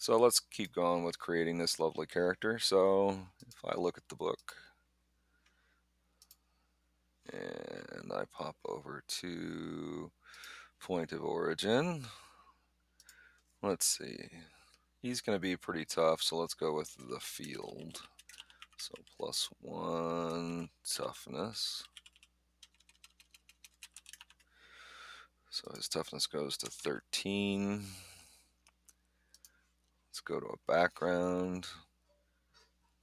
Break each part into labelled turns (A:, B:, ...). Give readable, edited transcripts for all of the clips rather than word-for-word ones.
A: So let's keep going with creating this lovely character. So if I look at the book and I pop over to point of origin, let's see. He's going to be pretty tough, so let's go with the field. So +1 toughness. So his toughness goes to 13. Let's go to a background.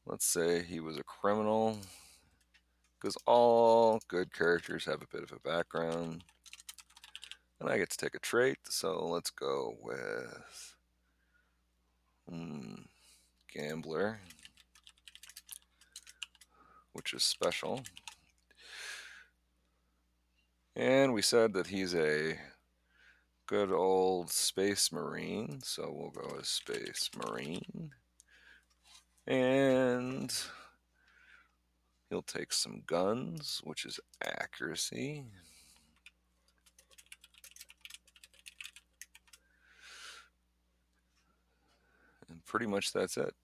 A: Let's say he was a criminal, because all good characters have a bit of a background. And I get to take a trait, so let's go with Gambler, which is special. And we said that he's a good old Space Marine, so we'll go as Space Marine. And he'll take some guns, which is accuracy. And pretty much that's it.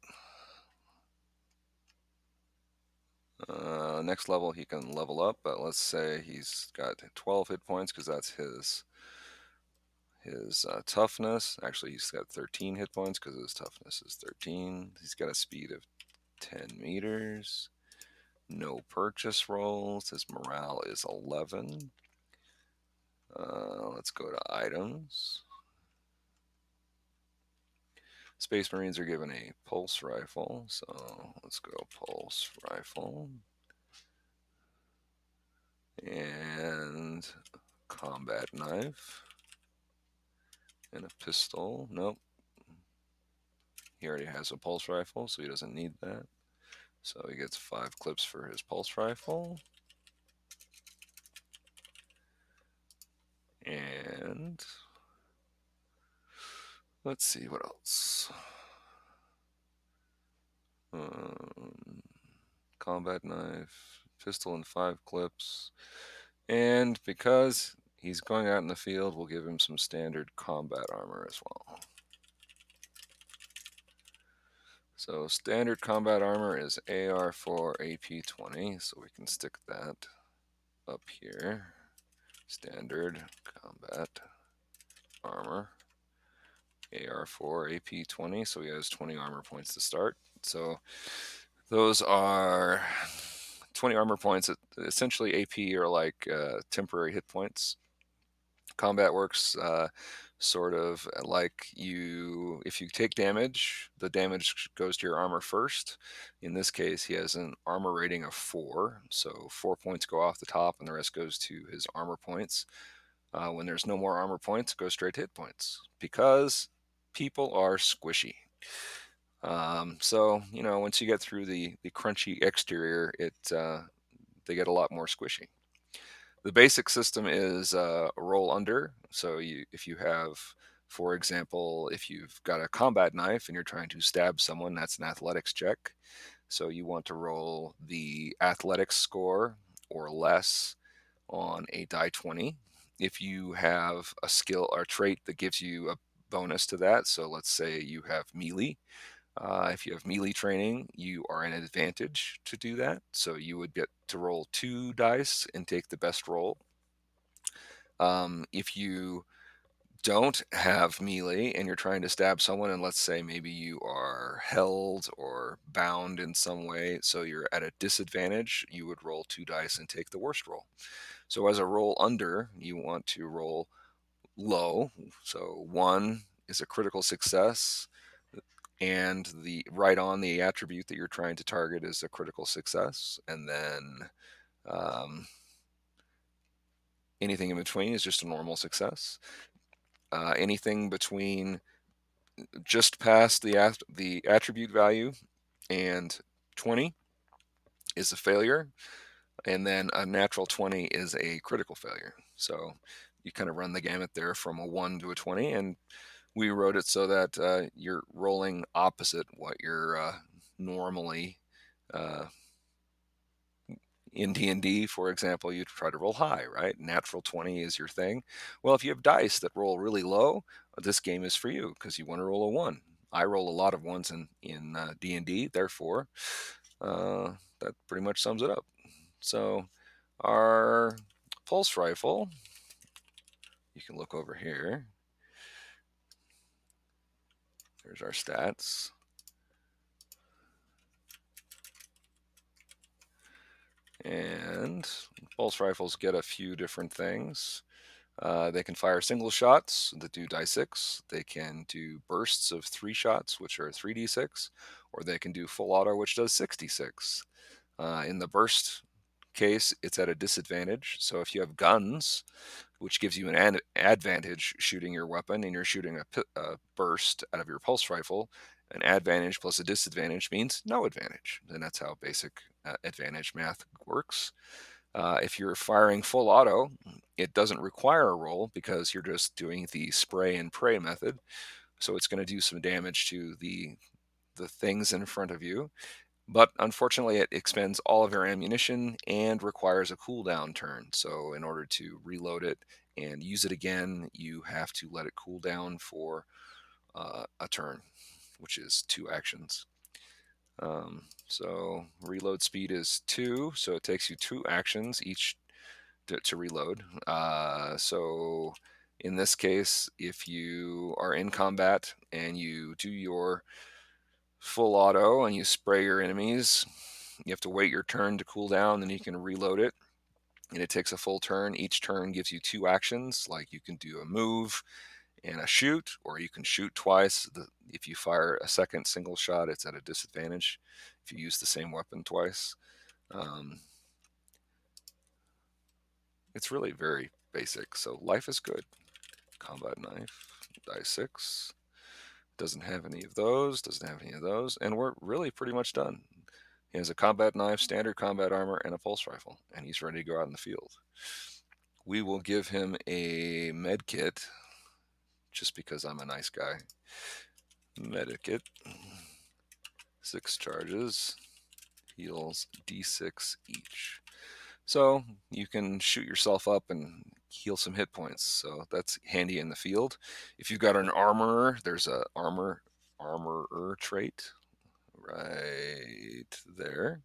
A: Next level he can level up, but let's say he's got 12 hit points because that's his toughness. Actually, he's got 13 hit points because his toughness is 13. He's got a speed of 10 meters. No purchase rolls. His morale is 11. Let's go to items. Space Marines are given a pulse rifle, so let's go pulse rifle. And combat knife. And a pistol. Nope. He already has a pulse rifle, so he doesn't need that. So he gets 5 clips for his pulse rifle. And let's see what else. Combat knife, pistol, and 5 clips. And because he's going out in the field, we'll give him some standard combat armor as well. So standard combat armor is AR4 AP20, so we can stick that up here. Standard combat armor, AR4 AP20, so he has 20 armor points to start. So those are 20 armor points. Essentially, AP are like temporary hit points. Combat works sort of like if you take damage, the damage goes to your armor first. In this case, he has an armor rating of 4, so 4 points go off the top and the rest goes to his armor points. When there's no more armor points, it goes straight to hit points because people are squishy. So once you get through the crunchy exterior, they get a lot more squishy. The basic system is roll under. So if you have, for example, if you've got a combat knife and you're trying to stab someone, that's an athletics check. So you want to roll the athletics score or less on a die 20. If you have a skill or trait that gives you a bonus to that, so let's say you have melee. If you have melee training, you are an advantage to do that. So you would get to roll 2 dice and take the best roll. If you don't have melee and you're trying to stab someone, and let's say maybe you are held or bound in some way, so you're at a disadvantage, you would roll 2 dice and take the worst roll. So as a roll under, you want to roll low. So 1 is a critical success, and the right on the attribute that you're trying to target is a critical success, and then anything in between is just a normal success. Anything between just past the attribute value and 20 is a failure, and then a natural 20 is a critical failure. So you kind of run the gamut there from a 1 to a 20, and we wrote it so that you're rolling opposite what you're normally in D&D, for example, you try to roll high, right? Natural 20 is your thing. Well, if you have dice that roll really low, this game is for you because you want to roll a 1. I roll a lot of ones in D&D, therefore that pretty much sums it up. So our pulse rifle, you can look over here. There's our stats. And pulse rifles get a few different things. They can fire single shots that do die 6. They can do bursts of 3 shots, which are 3d6, or they can do full auto, which does 66. In the burst case, it's at a disadvantage. So if you have guns, which gives you an advantage shooting your weapon, and you're shooting a burst out of your pulse rifle, an advantage plus a disadvantage means no advantage. And that's how basic advantage math works. If you're firing full auto, it doesn't require a roll because you're just doing the spray and pray method. So it's going to do some damage to the things in front of you. But unfortunately, it expends all of your ammunition and requires a cooldown turn. So in order to reload it and use it again, you have to let it cool down for a turn, which is 2 actions. So reload speed is 2, so it takes you 2 actions each to reload. So in this case, if you are in combat and you do your full auto and you spray your enemies, you have to wait your turn to cool down, then you can reload it. And it takes a full turn. Each turn gives you 2 actions, like you can do a move and a shoot, or you can shoot twice. If you fire a second single shot, it's at a disadvantage if you use the same weapon twice. It's really very basic. So life is good. Combat knife, die 6. Doesn't have any of those, doesn't have any of those, and we're really pretty much done. He has a combat knife, standard combat armor, and a pulse rifle, and he's ready to go out in the field. We will give him a med kit, just because I'm a nice guy. Medikit, 6 charges, heals D6 each. So you can shoot yourself up and heal some hit points. So that's handy in the field. If you've got an armorer, there's a armorer trait right there.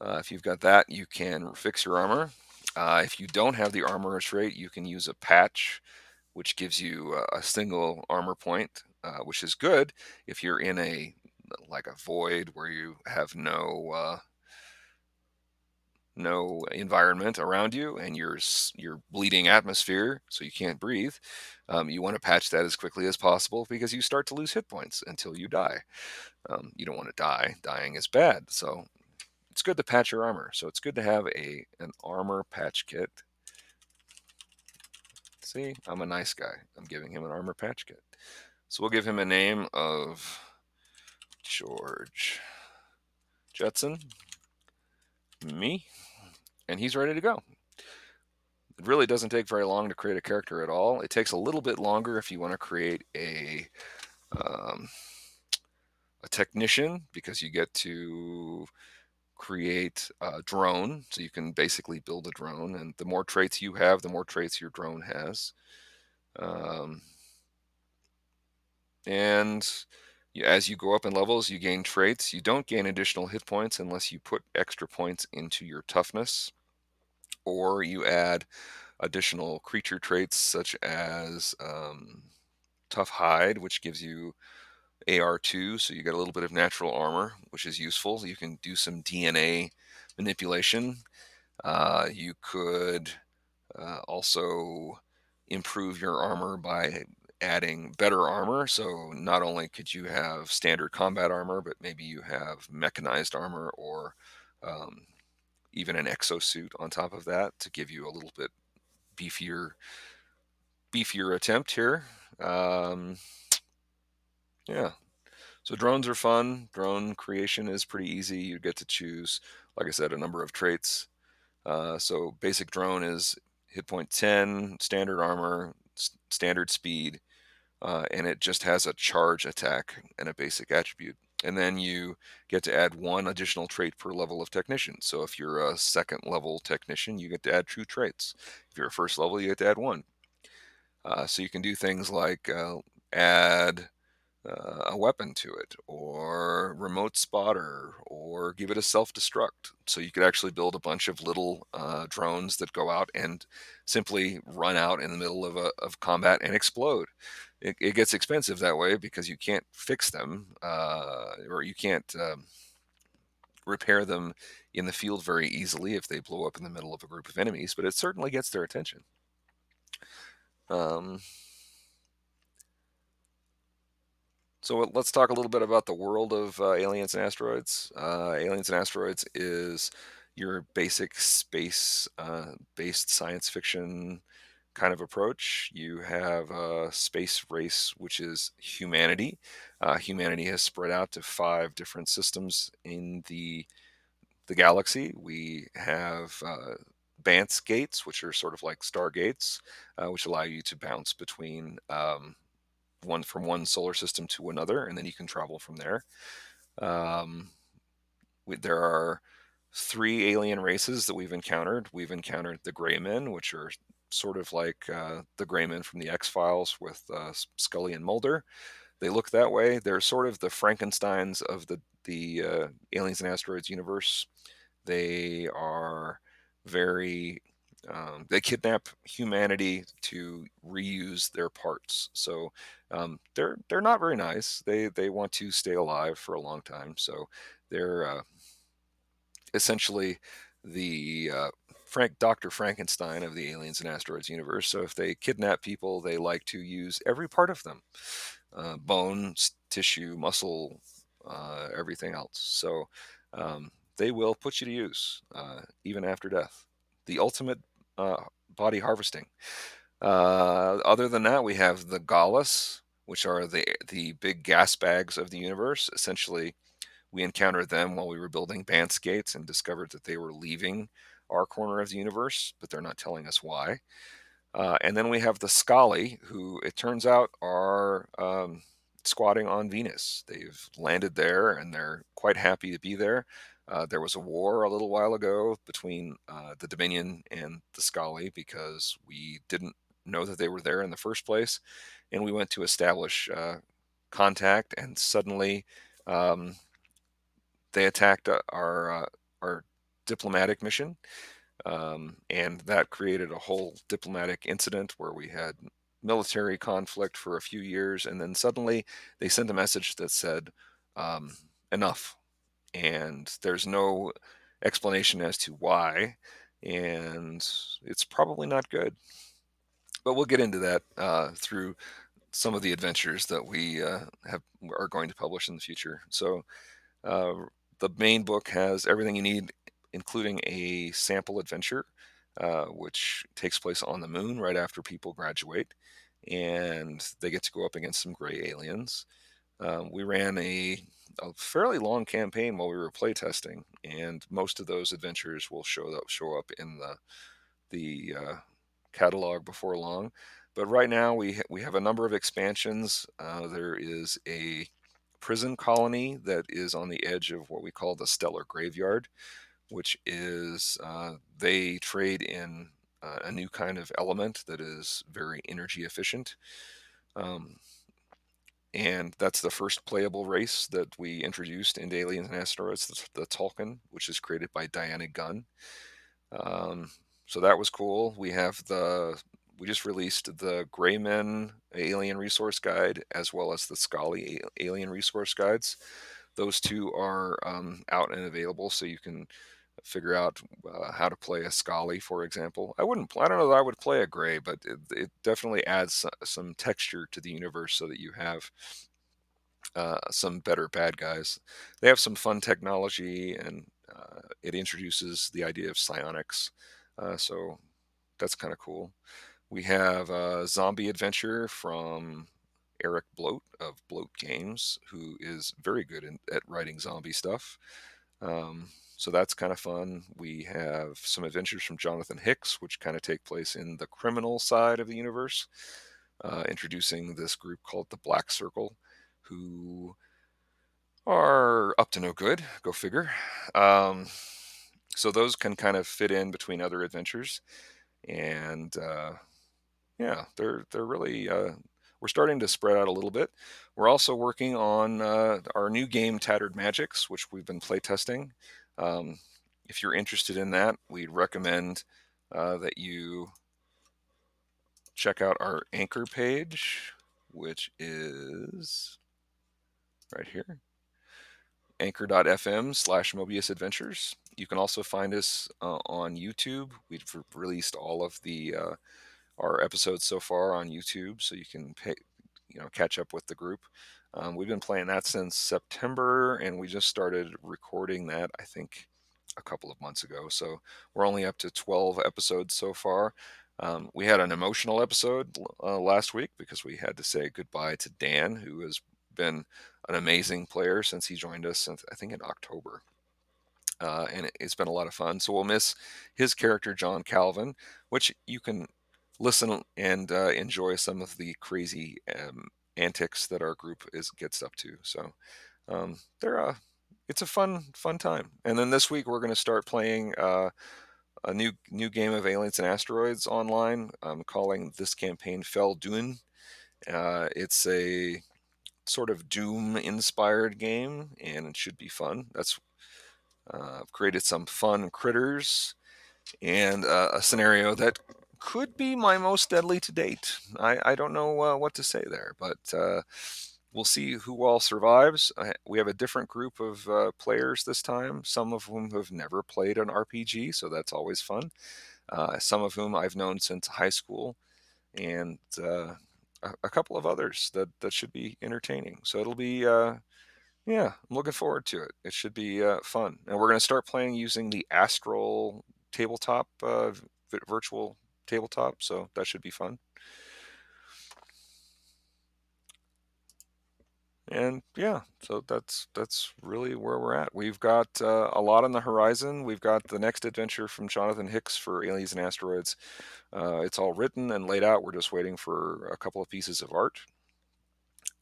A: If you've got that, you can fix your armor. If you don't have the armorer trait, you can use a patch, which gives you a single armor point, which is good if you're in a void where you have no environment around you and you're bleeding atmosphere, so you can't breathe. You want to patch that as quickly as possible because you start to lose hit points until you die. You don't want to die. Dying is bad, so it's good to patch your armor. So it's good to have an armor patch kit. See, I'm a nice guy. I'm giving him an armor patch kit. So we'll give him a name of George Jetson, me, and he's ready to go. It really doesn't take very long to create a character at all. It takes a little bit longer if you want to create a technician, because you get to create a drone. So you can basically build a drone, and the more traits you have, the more traits your drone has. And as you go up in levels, you gain traits. You don't gain additional hit points unless you put extra points into your toughness, or you add additional creature traits such as tough hide, which gives you AR2, so you get a little bit of natural armor, which is useful. You can do some DNA manipulation. You could also improve your armor by adding better armor. So not only could you have standard combat armor, but maybe you have mechanized armor, or even an exosuit on top of that to give you a little bit beefier attempt here. Yeah. So drones are fun. Drone creation is pretty easy. You get to choose, like I said, a number of traits. So basic drone is hit point 10, standard armor, standard speed, and it just has a charge attack and a basic attribute. And then you get to add 1 additional trait per level of technician. So if you're a 2nd level technician, you get to add 2 traits. If you're a 1st level, you get to add 1. So you can do things like add a weapon to it, or remote spotter, or give it a self-destruct. So you could actually build a bunch of little drones that go out and simply run out in the middle of combat and explode. It gets expensive that way because you can't fix them, or you can't repair them in the field very easily if they blow up in the middle of a group of enemies, but it certainly gets their attention. Um, So let's talk a little bit about the world of Aliens and Asteroids. Aliens and Asteroids is your basic space based science fiction kind of approach. You have a space race, which is humanity. Humanity has spread out to 5 different systems in the galaxy. We have Banff gates, which are sort of like stargates, which allow you to bounce between one from one solar system to another, and then you can travel from there. Um, there are 3 alien races that we've encountered. We've encountered the Gray Men, which are sort of like the Gray Men from the X Files with Scully and Mulder. They look that way. They're sort of the Frankensteins of the Aliens and Asteroids universe. They are very they kidnap humanity to reuse their parts. So they're not very nice. They want to stay alive for a long time. So they're essentially the Dr. Frankenstein of the Aliens and Asteroids universe. So if they kidnap people, they like to use every part of them, bones, tissue, muscle, everything else. So they will put you to use even after death. The ultimate uh, body harvesting. Other than that, we have the Gallus, which are the big gas bags of the universe. Essentially, we encountered them while we were building Banff gates and discovered that they were leaving our corner of the universe, but they're not telling us why. And then we have the Scali, who it turns out are squatting on Venus. They've landed there and they're quite happy to be there. There was a war a little while ago between the Dominion and the Scali because we didn't know that they were there in the first place. And we went to establish contact, and suddenly um, they attacked our diplomatic mission, and that created a whole diplomatic incident where we had military conflict for a few years, and then suddenly they sent a message that said, um, enough. And there's no explanation as to why, and it's probably not good. But we'll get into that through some of the adventures that we are going to publish in the future. So uh, the main book has everything you need, including a sample adventure, which takes place on the moon right after people graduate, and they get to go up against some gray aliens. We ran a fairly long campaign while we were playtesting, and most of those adventures will show up in the catalog before long. But right now we have a number of expansions. There is a prison colony that is on the edge of what we call the Stellar Graveyard, which is they trade in a new kind of element that is very energy efficient. Um, and that's the first playable race that we introduced into Aliens and Asteroids, the Tulkun, which is created by Diana Gunn. Um, so that was cool. We just released the Greymen Alien Resource Guide as well as the Scully Alien Resource Guides. Those two are out and available, so you can figure out how to play a Scully, for example. I wouldn't. I don't know that I would play a Grey, but it definitely adds some texture to the universe so that you have some better bad guys. They have some fun technology, and it introduces the idea of psionics. So that's kind of cool. We have a zombie adventure from Eric Bloat of Bloat Games, who is very good at writing zombie stuff. So that's kind of fun. We have some adventures from Jonathan Hicks, which kind of take place in the criminal side of the universe, introducing this group called the Black Circle, who are up to no good. Go figure. Um, so those can kind of fit in between other adventures, and yeah, they're really we're starting to spread out a little bit. We're also working on our new game, Tattered Magics, which we've been playtesting. Um, if you're interested in that, we'd recommend that you check out our Anchor page, which is right here, anchor.fm/Moebius Adventures. You can also find us on YouTube. We've released all of the our episodes so far on YouTube, so you can catch up with the group. We've been playing that since September, and we just started recording that, I think, a couple of months ago. So we're only up to 12 episodes so far. We had an emotional episode last week because we had to say goodbye to Dan, who has been an amazing player since he joined us, since, I think, in October. And it's been a lot of fun. So we'll miss his character, John Calvin, which you can listen and enjoy some of the crazy antics that our group gets up to. So they're it's a fun time. And then this week we're going to start playing a new game of Aliens and Asteroids online. I'm calling this campaign Fell Dune. It's a sort of Doom inspired game, and it should be fun. I've created some fun critters and a scenario that could be my most deadly to date. I don't know what to say there, but we'll see who all survives. We have a different group of players this time, some of whom have never played an RPG, so that's always fun. Some of whom I've known since high school, and a couple of others that should be entertaining. So it'll be yeah, I'm looking forward to it. It should be fun. And we're going to start playing using the Astral tabletop, virtual tabletop. So that should be fun. And yeah, so that's really where we're at. We've got a lot on the horizon. We've got the next adventure from Jonathan Hicks for Aliens and Asteroids. It's all written and laid out. We're just waiting for a couple of pieces of art.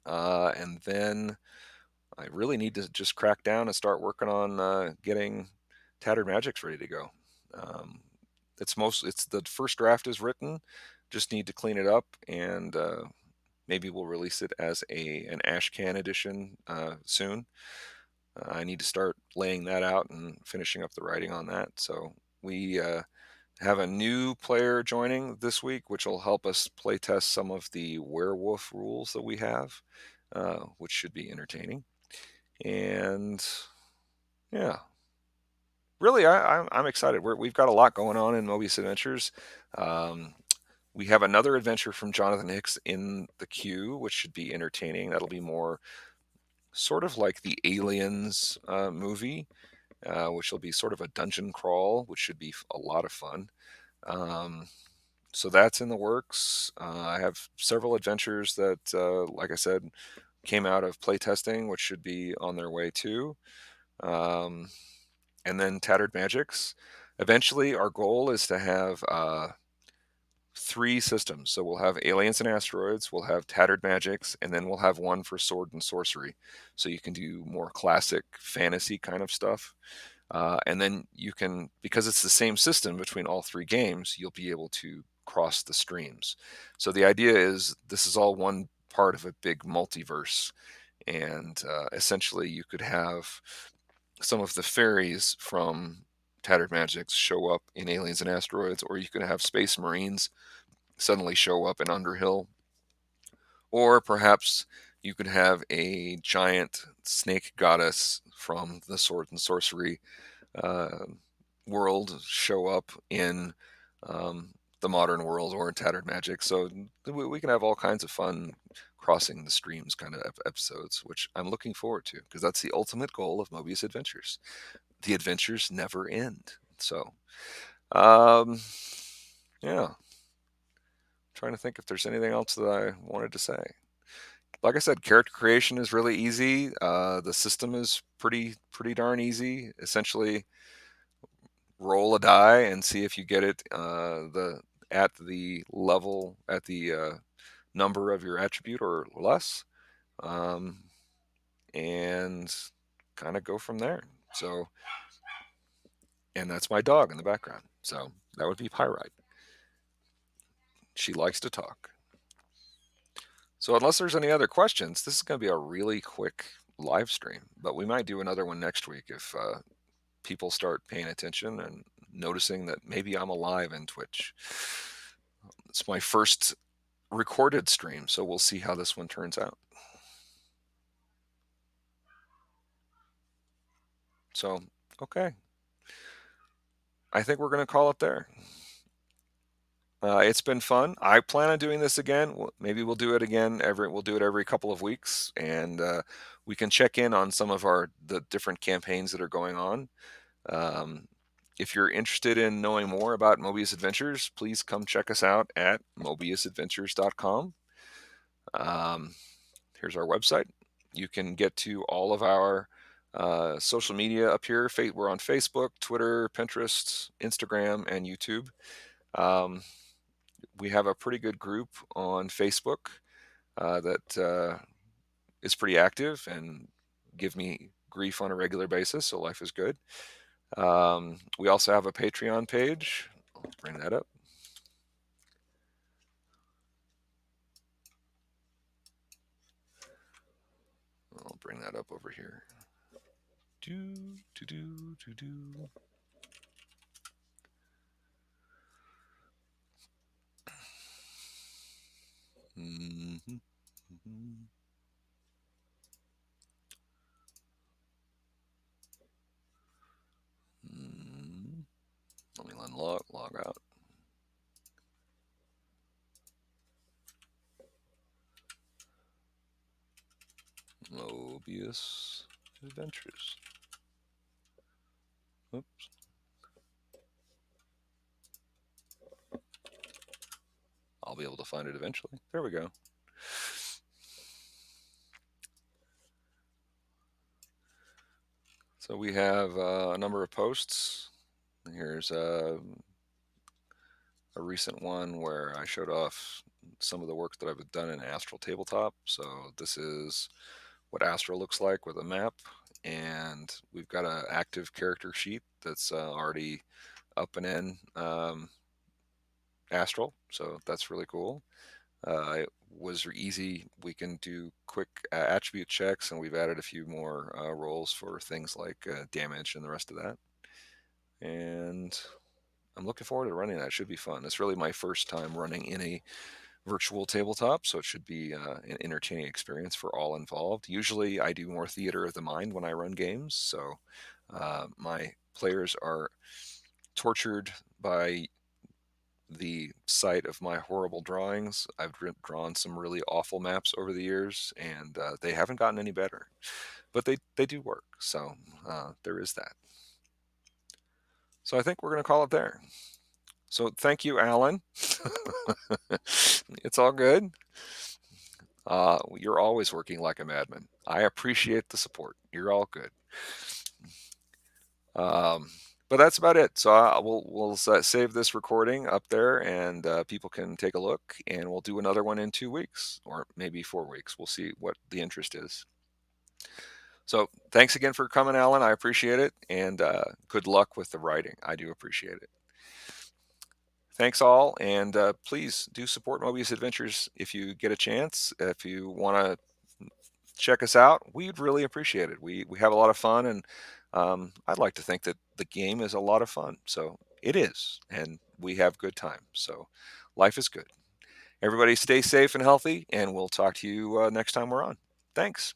A: And then I really need to just crack down and start working on getting Tattered Magics ready to go. Um, it's the first draft is written. Just need to clean it up, and maybe we'll release it as an Ashcan edition soon. I need to start laying that out and finishing up the writing on that. So we have a new player joining this week, which will help us play test some of the werewolf rules that we have, which should be entertaining. And yeah, really, I'm excited. We've got a lot going on in Moebius Adventures. Um, we have another adventure from Jonathan Hicks in the queue, which should be entertaining. That'll be more sort of like the Aliens movie, which will be sort of a dungeon crawl, which should be a lot of fun. Um, so that's in the works. I have several adventures that, like I said, came out of playtesting, which should be on their way too. Um, and then Tattered Magics. Eventually, our goal is to have three systems. So we'll have Aliens and Asteroids, we'll have Tattered Magics, and then we'll have one for Sword and Sorcery. So you can do more classic fantasy kind of stuff. And then you can, because it's the same system between all three games, you'll be able to cross the streams. So the idea is this is all one part of a big multiverse. And essentially, you could have some of the fairies from Tattered Magics show up in Aliens and Asteroids, or you could have Space Marines suddenly show up in Underhill, or perhaps you could have a giant snake goddess from the Sword and Sorcery uh, world show up in um, the modern world or in Tattered Magic. So we can have all kinds of fun crossing the streams kind of episodes, which I'm looking forward to because that's the ultimate goal of Moebius Adventures. The adventures never end. So, um, yeah, trying to think if there's anything else that I wanted to say. Like I said, character creation is really easy. The system is pretty darn easy. Essentially, roll a die and see if you get it at the level at the number of your attribute or less, um, and kind of go from there. So, and that's my dog in the background. So that would be Pyrite. She likes to talk. So unless there's any other questions, this is going to be a really quick live stream, but we might do another one next week if people start paying attention and noticing that maybe I'm alive in Twitch. It's my first recorded stream, so we'll see how this one turns out. So, okay. I think we're going to call it there. It's been fun. I plan on doing this again. Maybe we'll do it again we'll do it every couple of weeks, and we can check in on some of the different campaigns that are going on. Um, if you're interested in knowing more about Moebius Adventures, please come check us out at mobiusadventures.com. Here's our website. You can get to all of our social media up here. We're on Facebook, Twitter, Pinterest, Instagram, and YouTube. We have a pretty good group on Facebook that is pretty active and give me grief on a regular basis, so life is good. We also have a Patreon page. I'll bring that up. I'll bring that up over here. Mm-hmm. Mm-hmm. Let me log out. Moebius Adventures. Oops. I'll be able to find it eventually. There we go. So we have a number of posts. Here's a recent one where I showed off some of the work that I've done in Astral Tabletop. So this is what Astral looks like with a map, and we've got an active character sheet that's already up and in Astral, so that's really cool. It was easy. We can do quick attribute checks, and we've added a few more roles for things like damage and the rest of that. And I'm looking forward to running that. It should be fun. It's really my first time running in a virtual tabletop, so it should be an entertaining experience for all involved. Usually, I do more theater of the mind when I run games, so my players are tortured by the sight of my horrible drawings. I've drawn some really awful maps over the years, and they haven't gotten any better, but they do work. So there is that. So I think we're going to call it there. So thank you, Alan. It's all good. You're always working like a madman. I appreciate the support. You're all good. Um, but that's about it. So we'll save this recording up there, and people can take a look. And we'll do another one in 2 weeks, or maybe 4 weeks. We'll see what the interest is. So thanks again for coming, Alan. I appreciate it, and good luck with the writing. I do appreciate it. Thanks all, and please do support Moebius Adventures if you get a chance. If you want to check us out, we'd really appreciate it. We have a lot of fun, and I'd like to think that the game is a lot of fun. So it is, and we have good time. So life is good. Everybody stay safe and healthy, and we'll talk to you next time we're on. Thanks.